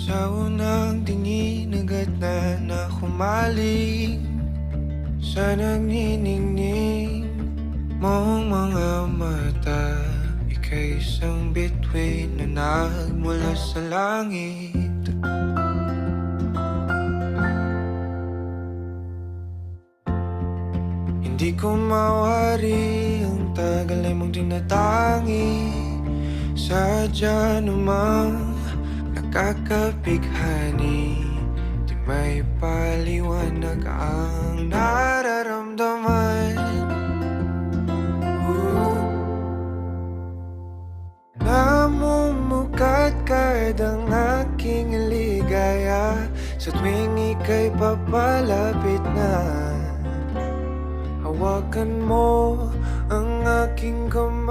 Sa unang tingin agad na humaling sa nagniningning mong mga mata. Ika'y isang bituin na nagmula sa langit. Hindi ko mawari ang tagal ay mong tinatangi. Sadya namang nakakapighani, di may paliwanag ang nararamdaman. Namumukadkad ang aking ligaya sa tuwing ika'y papalapit na. Hawakan mo ang aking kamay.